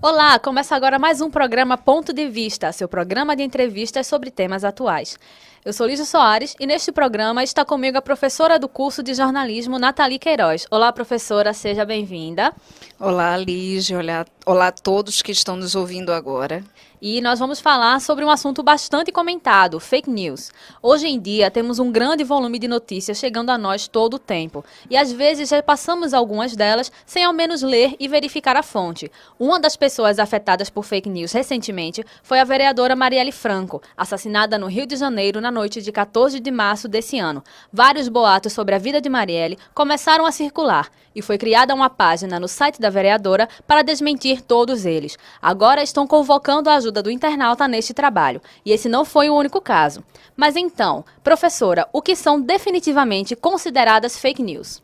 Olá, começa agora mais um programa Ponto de Vista, seu programa de entrevistas sobre temas atuais. Eu sou Lígia Soares e neste programa está comigo a professora do curso de jornalismo, Nathalie Queiroz. Olá, professora, seja bem-vinda. Olá, Lígia, olá a todos que estão nos ouvindo agora. E nós vamos falar sobre um assunto bastante comentado, fake news. Hoje em dia temos um grande volume de notícias chegando a nós todo o tempo. E às vezes já passamos algumas delas sem ao menos ler e verificar a fonte. Uma das pessoas afetadas por fake news recentemente foi a vereadora Marielle Franco, assassinada no Rio de Janeiro na noite de 14 de março desse ano. Vários boatos sobre a vida de Marielle começaram a circular e foi criada uma página no site da vereadora para desmentir todos eles. Agora estão convocando a ajuda do internauta neste trabalho. E esse não foi o único caso. Mas então, professora, o que são definitivamente consideradas fake news?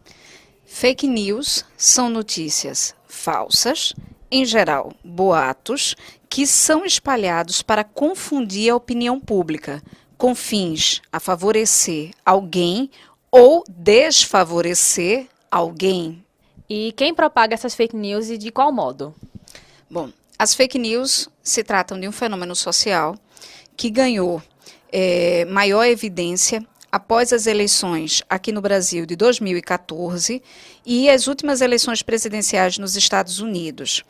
Fake news são notícias falsas, em geral, boatos, que são espalhados para confundir a opinião pública, com fins a favorecer alguém ou desfavorecer alguém. E quem propaga essas fake news e de qual modo? Bom, as fake news se tratam de um fenômeno social que ganhou maior evidência após as eleições aqui no Brasil de 2014 e as últimas eleições presidenciais nos Estados Unidos.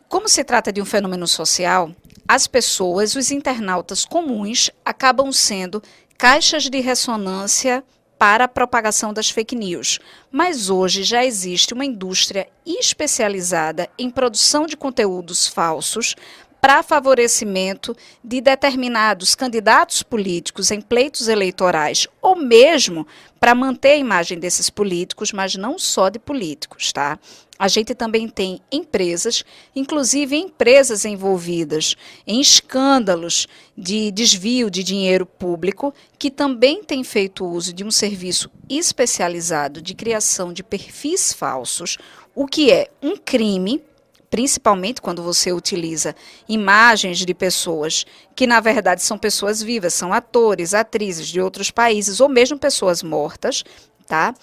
Como se trata de um fenômeno social, as pessoas, os internautas comuns, acabam sendo caixas de ressonância para a propagação das fake news. Mas hoje já existe uma indústria especializada em produção de conteúdos falsos para favorecimento de determinados candidatos políticos em pleitos eleitorais, ou mesmo para manter a imagem desses políticos, mas não só de políticos, tá? A gente também tem empresas, inclusive empresas envolvidas em escândalos de desvio de dinheiro público, que também têm feito uso de um serviço especializado de criação de perfis falsos, o que é um crime, principalmente quando você utiliza imagens de pessoas que, na verdade, são pessoas vivas, são atores, atrizes de outros países, ou mesmo pessoas mortas, tá?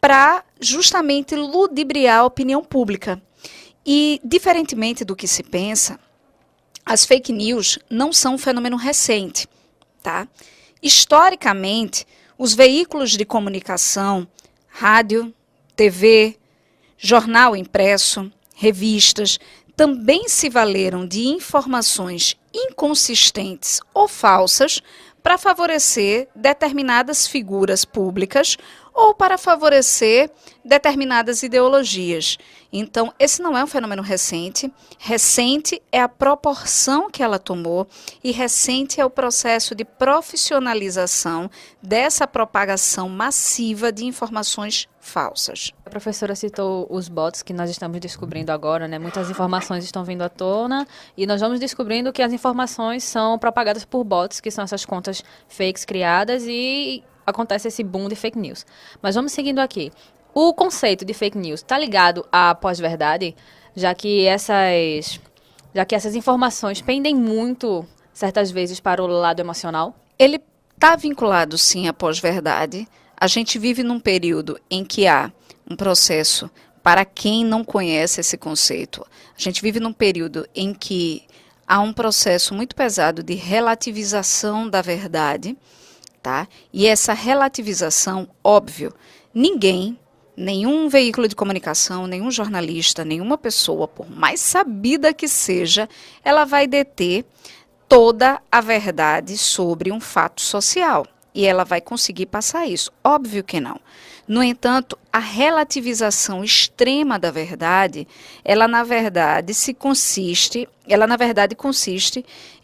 Para justamente ludibriar a opinião pública. E, diferentemente do que se pensa, as fake news não são um fenômeno recente, tá? Historicamente, os veículos de comunicação, rádio, TV, jornal impresso, revistas, também se valeram de informações inconsistentes ou falsas para favorecer determinadas figuras públicas ou para favorecer determinadas ideologias. Então, esse não é um fenômeno recente. Recente é a proporção que ela tomou e recente é o processo de profissionalização dessa propagação massiva de informações falsas. A professora citou os bots que nós estamos descobrindo agora, né? Muitas informações estão vindo à tona e nós vamos descobrindo que as informações são propagadas por bots, que são essas contas fakes criadas e acontece esse boom de fake news. Mas vamos seguindo aqui. O conceito de fake news está ligado à pós-verdade, já que essas informações pendem muito, certas vezes, para o lado emocional? Ele está vinculado, sim, à pós-verdade. A gente vive num período em que há um processo, para quem não conhece esse conceito, a gente vive num período em que há um processo muito pesado de relativização da verdade, tá? E essa relativização, óbvio, nenhum veículo de comunicação, nenhum jornalista, nenhuma pessoa, por mais sabida que seja, ela vai deter toda a verdade sobre um fato social. E ela vai conseguir passar isso. Óbvio que não. No entanto, a relativização extrema da verdade, ela na verdade consiste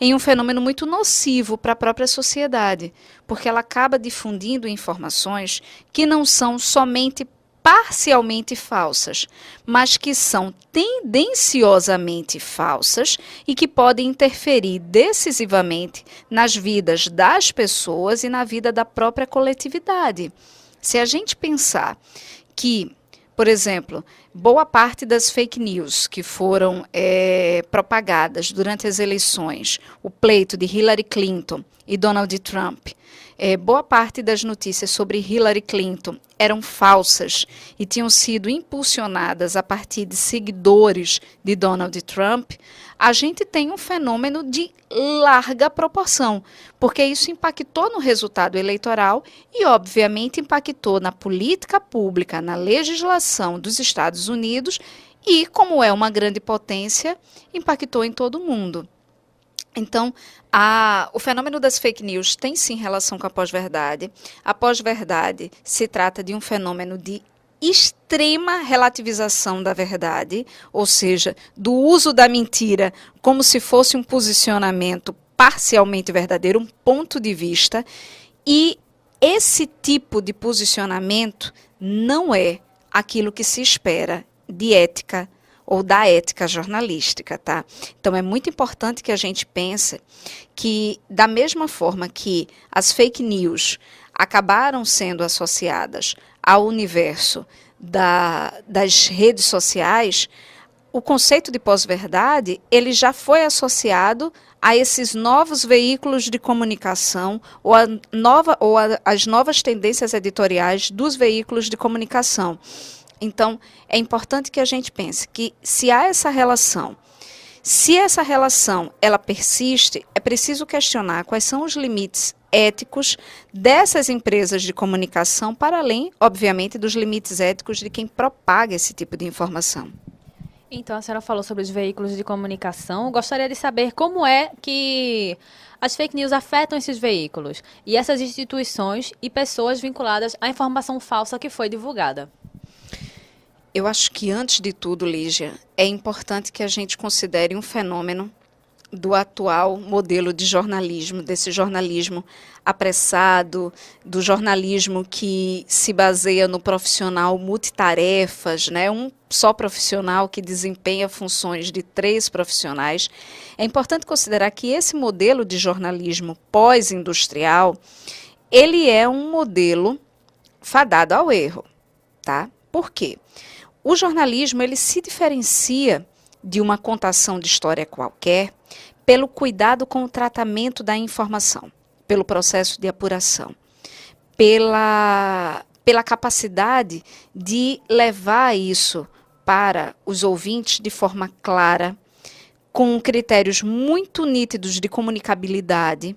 em um fenômeno muito nocivo para a própria sociedade, porque ela acaba difundindo informações que não são somente parcialmente falsas, mas que são tendenciosamente falsas e que podem interferir decisivamente nas vidas das pessoas e na vida da própria coletividade. Se a gente pensar que, por exemplo, boa parte das fake news que foram propagadas durante as eleições, o pleito de Hillary Clinton e Donald Trump, boa parte das notícias sobre Hillary Clinton eram falsas e tinham sido impulsionadas a partir de seguidores de Donald Trump, a gente tem um fenômeno de larga proporção, porque isso impactou no resultado eleitoral e, obviamente, impactou na política pública, na legislação dos Estados Unidos e, como é uma grande potência, impactou em todo o mundo. Então, o fenômeno das fake news tem sim relação com a pós-verdade. A pós-verdade se trata de um fenômeno de extrema relativização da verdade, ou seja, do uso da mentira como se fosse um posicionamento parcialmente verdadeiro, um ponto de vista, e esse tipo de posicionamento não é aquilo que se espera de ética ou da ética jornalística, tá? Então é muito importante que a gente pense que, da mesma forma que as fake news acabaram sendo associadas ao universo das redes sociais, o conceito de pós-verdade ele já foi associado a esses novos veículos de comunicação ou as novas tendências editoriais dos veículos de comunicação. Então, é importante que a gente pense que se há essa relação, se essa relação ela persiste, é preciso questionar quais são os limites éticos dessas empresas de comunicação, para além, obviamente, dos limites éticos de quem propaga esse tipo de informação. Então, a senhora falou sobre os veículos de comunicação. Gostaria de saber como é que as fake news afetam esses veículos e essas instituições e pessoas vinculadas à informação falsa que foi divulgada. Eu acho que, antes de tudo, Lígia, é importante que a gente considere um fenômeno do atual modelo de jornalismo, desse jornalismo apressado, do jornalismo que se baseia no profissional multitarefas, né? Um só profissional que desempenha funções de 3 profissionais. É importante considerar que esse modelo de jornalismo pós-industrial, ele é um modelo fadado ao erro, tá? Por quê? O jornalismo ele se diferencia de uma contação de história qualquer pelo cuidado com o tratamento da informação, pelo processo de apuração, pela capacidade de levar isso para os ouvintes de forma clara, com critérios muito nítidos de comunicabilidade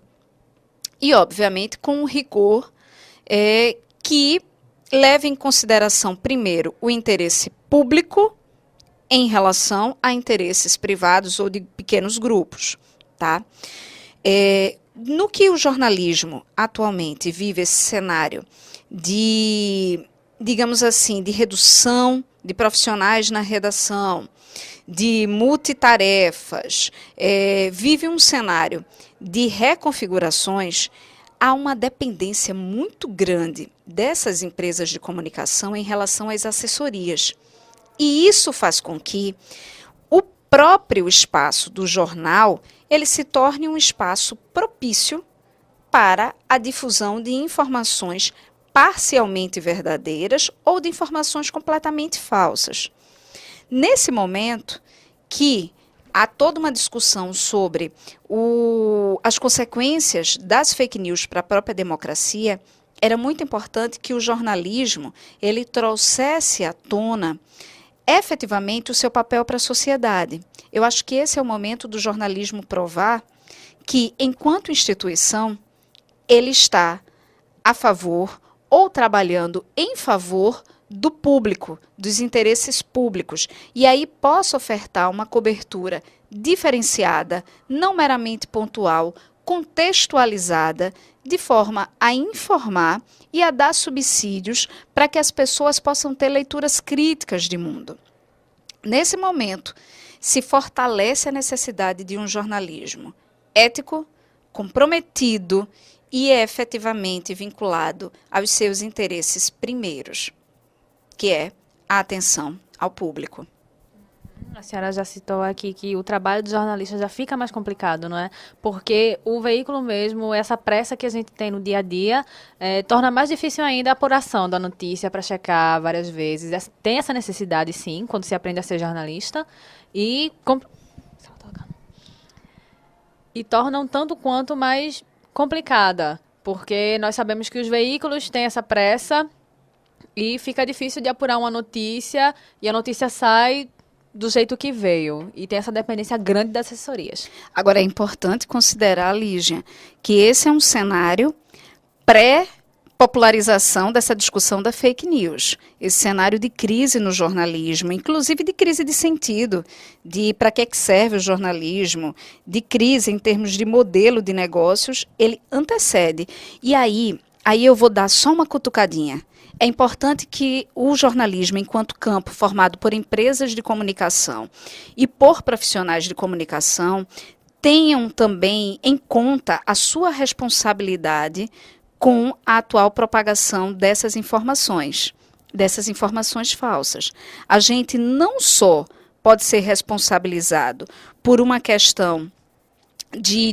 e, obviamente, com um rigor que leve em consideração, primeiro, o interesse público em relação a interesses privados ou de pequenos grupos, tá? No que o jornalismo atualmente vive esse cenário de, digamos assim, de redução de profissionais na redação, de multitarefas, vive um cenário de reconfigurações, há uma dependência muito grande dessas empresas de comunicação em relação às assessorias. E isso faz com que o próprio espaço do jornal ele se torne um espaço propício para a difusão de informações parcialmente verdadeiras ou de informações completamente falsas. Nesse momento que há toda uma discussão sobre as consequências das fake news para a própria democracia, era muito importante que o jornalismo ele trouxesse à tona efetivamente o seu papel para a sociedade. Eu acho que esse é o momento do jornalismo provar que, enquanto instituição, ele está a favor ou trabalhando em favor do público, dos interesses públicos, e aí possa ofertar uma cobertura diferenciada, não meramente pontual, contextualizada, de forma a informar e a dar subsídios para que as pessoas possam ter leituras críticas de mundo. Nesse momento, se fortalece a necessidade de um jornalismo ético, comprometido e efetivamente vinculado aos seus interesses primeiros, que é a atenção ao público. A senhora já citou aqui que o trabalho do jornalista já fica mais complicado, não é? Porque o veículo mesmo, essa pressa que a gente tem no dia a dia, torna mais difícil ainda a apuração da notícia para checar várias vezes. Tem essa necessidade, sim, quando se aprende a ser jornalista. E, e torna um tanto quanto mais complicada, porque nós sabemos que os veículos têm essa pressa e fica difícil de apurar uma notícia e a notícia sai do jeito que veio. E tem essa dependência grande das assessorias. Agora, é importante considerar, Lígia, que esse é um cenário pré-popularização dessa discussão da fake news. Esse cenário de crise no jornalismo, inclusive de crise de sentido, de para que serve o jornalismo, de crise em termos de modelo de negócios, ele antecede. E aí eu vou dar só uma cutucadinha. É importante que o jornalismo, enquanto campo formado por empresas de comunicação e por profissionais de comunicação, tenham também em conta a sua responsabilidade com a atual propagação dessas informações falsas. A gente não só pode ser responsabilizado por uma questão de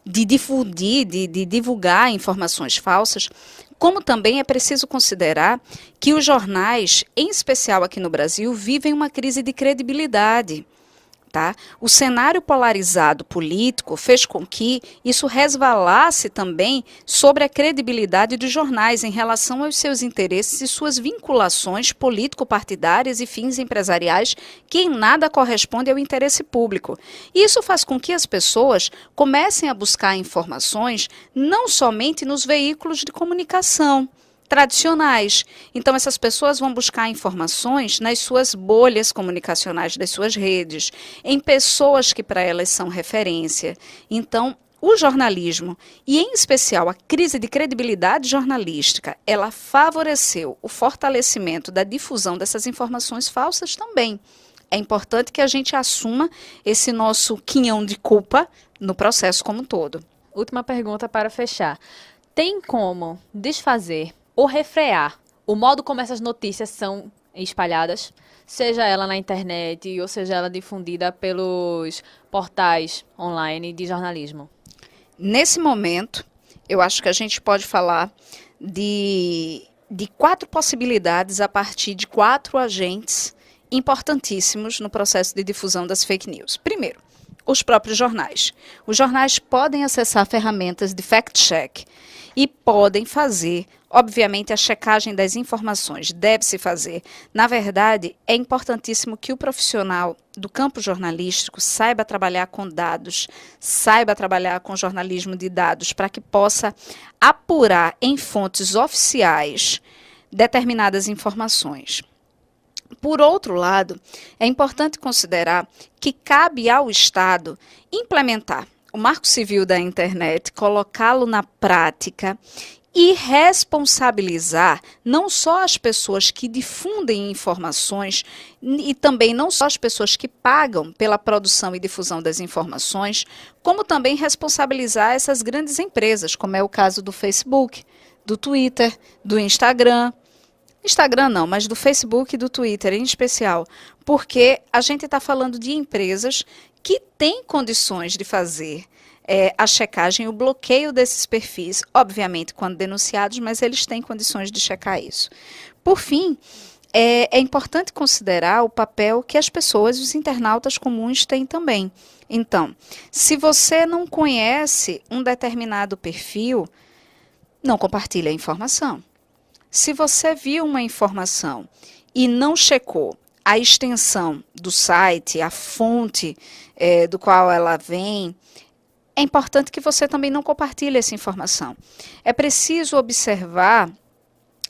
difundir, de divulgar informações falsas, como também é preciso considerar que os jornais, em especial aqui no Brasil, vivem uma crise de credibilidade. Tá? O cenário polarizado político fez com que isso resvalasse também sobre a credibilidade dos jornais em relação aos seus interesses e suas vinculações político-partidárias e fins empresariais que em nada correspondem ao interesse público. Isso faz com que as pessoas comecem a buscar informações não somente nos veículos de comunicação tradicionais. Então, essas pessoas vão buscar informações nas suas bolhas comunicacionais, das suas redes, em pessoas que para elas são referência. Então, o jornalismo, e em especial a crise de credibilidade jornalística, ela favoreceu o fortalecimento da difusão dessas informações falsas também. É importante que a gente assuma esse nosso quinhão de culpa no processo como um todo. Última pergunta para fechar. Tem como desfazer ou refrear o modo como essas notícias são espalhadas, seja ela na internet ou seja ela difundida pelos portais online de jornalismo? Nesse momento, eu acho que a gente pode falar de 4 possibilidades a partir de 4 agentes importantíssimos no processo de difusão das fake news. Primeiro, os próprios jornais. Os jornais podem acessar ferramentas de fact-check e podem fazer, obviamente, a checagem das informações. Deve-se fazer. Na verdade, é importantíssimo que o profissional do campo jornalístico saiba trabalhar com dados, saiba trabalhar com jornalismo de dados, para que possa apurar em fontes oficiais determinadas informações. Por outro lado, é importante considerar que cabe ao Estado implementar o Marco Civil da Internet, colocá-lo na prática e responsabilizar não só as pessoas que difundem informações e também não só as pessoas que pagam pela produção e difusão das informações, como também responsabilizar essas grandes empresas, como é o caso do Facebook, do Twitter, do Instagram. Instagram não, mas do Facebook e do Twitter em especial, porque a gente está falando de empresas que têm condições de fazer a checagem, o bloqueio desses perfis, obviamente quando denunciados, mas eles têm condições de checar isso. Por fim, é importante considerar o papel que as pessoas, os internautas comuns têm também. Então, se você não conhece um determinado perfil, não compartilhe a informação. Se você viu uma informação e não checou a extensão do site, a fonte do qual ela vem, é importante que você também não compartilhe essa informação. É preciso observar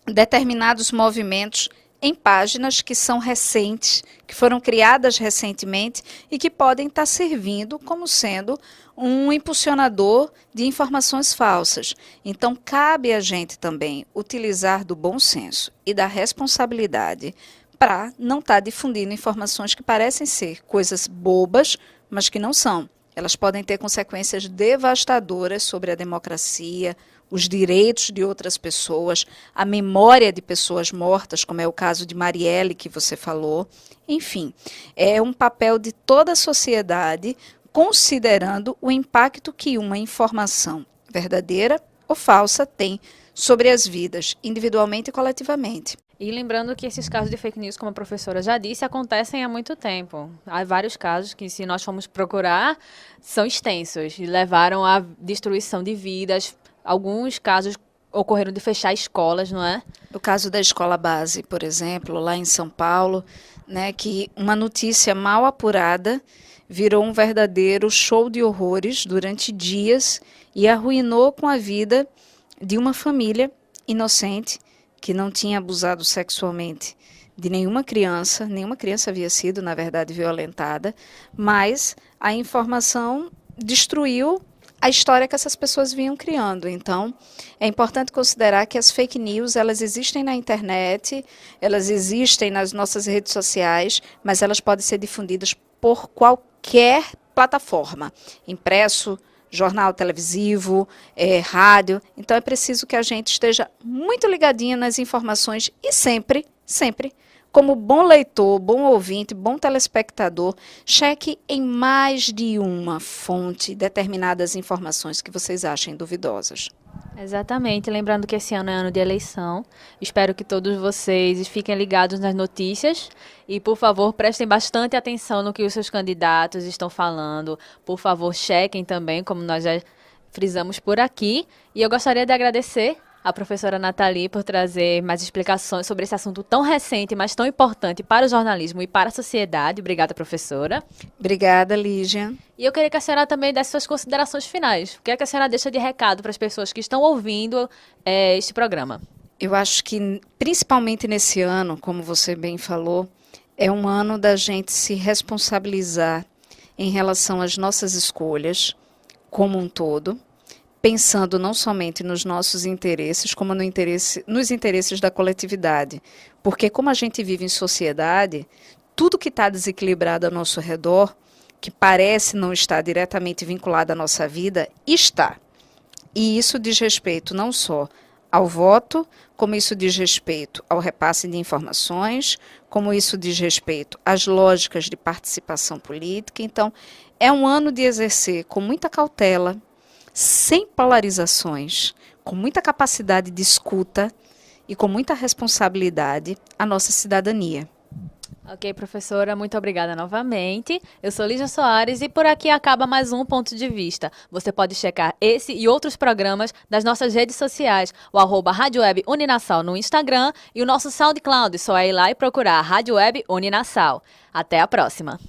determinados movimentos em páginas que são recentes, que foram criadas recentemente e que podem estar servindo como sendo um impulsionador de informações falsas. Então, cabe a gente também utilizar do bom senso e da responsabilidade para não estar difundindo informações que parecem ser coisas bobas, mas que não são. Elas podem ter consequências devastadoras sobre a democracia, os direitos de outras pessoas, a memória de pessoas mortas, como é o caso de Marielle, que você falou. Enfim, é um papel de toda a sociedade, considerando o impacto que uma informação verdadeira ou falsa tem sobre as vidas, individualmente e coletivamente. E lembrando que esses casos de fake news, como a professora já disse, acontecem há muito tempo. Há vários casos que, se nós formos procurar, são extensos e levaram à destruição de vidas. Alguns casos ocorreram de fechar escolas, não é? O caso da escola base, por exemplo, lá em São Paulo, né, que uma notícia mal apurada virou um verdadeiro show de horrores durante dias e arruinou com a vida de uma família inocente que não tinha abusado sexualmente de nenhuma criança havia sido, na verdade, violentada, mas a informação destruiu a história que essas pessoas vinham criando. Então, é importante considerar que as fake news, elas existem na internet, elas existem nas nossas redes sociais, mas elas podem ser difundidas por qualquer plataforma, impresso, jornal televisivo, rádio. Então é preciso que a gente esteja muito ligadinha nas informações e sempre, como bom leitor, bom ouvinte, bom telespectador, cheque em mais de uma fonte determinadas informações que vocês achem duvidosas. Exatamente. Lembrando que esse ano é ano de eleição. Espero que todos vocês fiquem ligados nas notícias e, por favor, prestem bastante atenção no que os seus candidatos estão falando. Por favor, chequem também, como nós já frisamos por aqui. E eu gostaria de agradecer a professora Nathalie por trazer mais explicações sobre esse assunto tão recente, mas tão importante para o jornalismo e para a sociedade. Obrigada, professora. Obrigada, Lígia. E eu queria que a senhora também desse suas considerações finais. O que é que a senhora deixa de recado para as pessoas que estão ouvindo este programa? Eu acho que, principalmente nesse ano, como você bem falou, é um ano da gente se responsabilizar em relação às nossas escolhas como um todo, pensando não somente nos nossos interesses, como nos interesses da coletividade. Porque como a gente vive em sociedade, tudo que está desequilibrado ao nosso redor, que parece não estar diretamente vinculado à nossa vida, está. E isso diz respeito não só ao voto, como isso diz respeito ao repasse de informações, como isso diz respeito às lógicas de participação política. Então, é um ano de exercer com muita cautela, sem polarizações, com muita capacidade de escuta e com muita responsabilidade a nossa cidadania. Ok, professora, muito obrigada novamente. Eu sou Lígia Soares e por aqui acaba mais um Ponto de Vista. Você pode checar esse e outros programas das nossas redes sociais, o @Rádio Web Uninassal no Instagram e o nosso SoundCloud. Só é ir lá e procurar a Rádio Web Uninassal. Até a próxima!